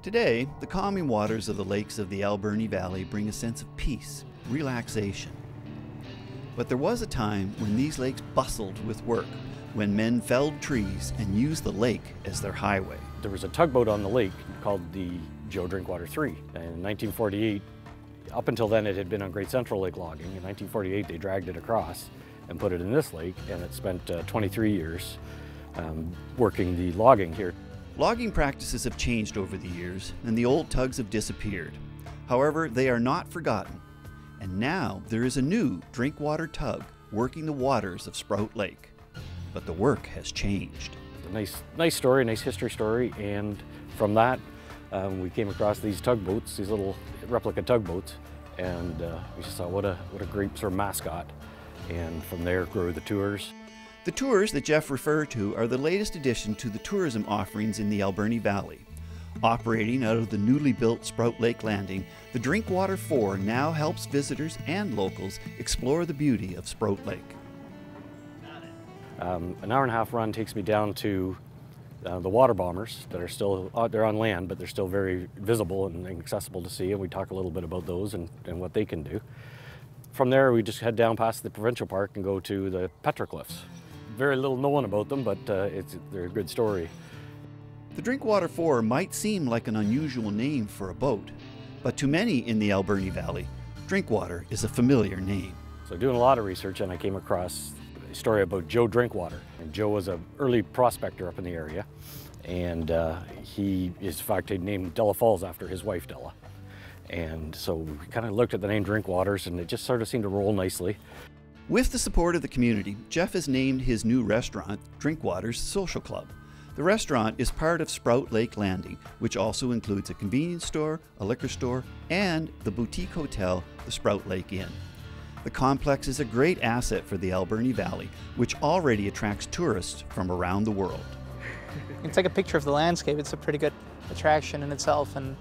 Today, the calming waters of the lakes of the Alberni Valley bring a sense of peace, relaxation. But there was a time when these lakes bustled with work, when men felled trees and used the lake as their highway. There was a tugboat on the lake called the Drinkwater Iv. And in 1948, up until then it had been on Great Central Lake logging. In 1948 they dragged it across and put it in this lake, and it spent 23 years working the logging here. Logging practices have changed over the years, and the old tugs have disappeared. However, they are not forgotten. And now there is a new Drinkwater tug working the waters of Sprout Lake. But the work has changed. A nice story, nice history story, and from that we came across these tugboats, these little replica tugboats, and we just thought, what a great sort of mascot. And from there grew the tours. The tours that Jeff referred to are the latest addition to the tourism offerings in the Alberni Valley. Operating out of the newly built Sprout Lake Landing, the Drinkwater IV now helps visitors and locals explore the beauty of Sprout Lake. An hour and a half run takes me down to the water bombers that are still they're on land, but they're still very visible and accessible to see, and we talk a little bit about those and what they can do. From there, we just head down past the provincial park and go to the petroglyphs. Very little known about them, but they're a good story. The Drinkwater IV might seem like an unusual name for a boat, but to many in the Alberni Valley, Drinkwater is a familiar name. So doing a lot of research, and I came across a story about Joe Drinkwater. And Joe was an early prospector up in the area, and he is in fact named Della Falls after his wife Della. And so we kind of looked at the name Drinkwaters, and it just sort of seemed to roll nicely. With the support of the community, Jeff has named his new restaurant Drinkwater's Social Club. The restaurant is part of Sprout Lake Landing, which also includes a convenience store, a liquor store, and the boutique hotel, the Sprout Lake Inn. The complex is a great asset for the Alberni Valley, which already attracts tourists from around the world. You can take a picture of the landscape. It's a pretty good attraction in itself, and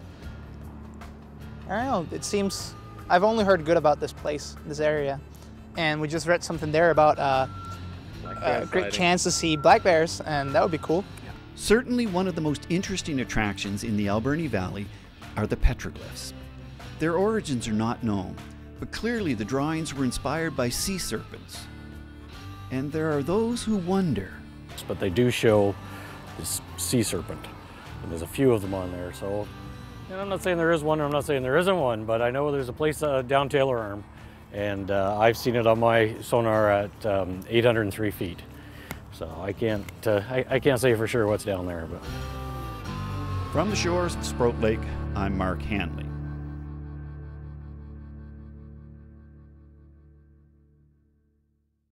I don't know, it seems, I've only heard good about this place, this area. And we just read something there about a great chance to see black bears, and that would be cool. Certainly one of the most interesting attractions in the Alberni Valley are the petroglyphs. Their origins are not known, but clearly the drawings were inspired by sea serpents. And there are those who wonder. But they do show this sea serpent, and there's a few of them on there, so I'm not saying there is one, or I'm not saying there isn't one, but I know there's a place down Taylor Arm. And I've seen it on my sonar at 803 feet. So I can't say for sure what's down there. But from the shores of Sprout Lake, I'm Mark Hanley.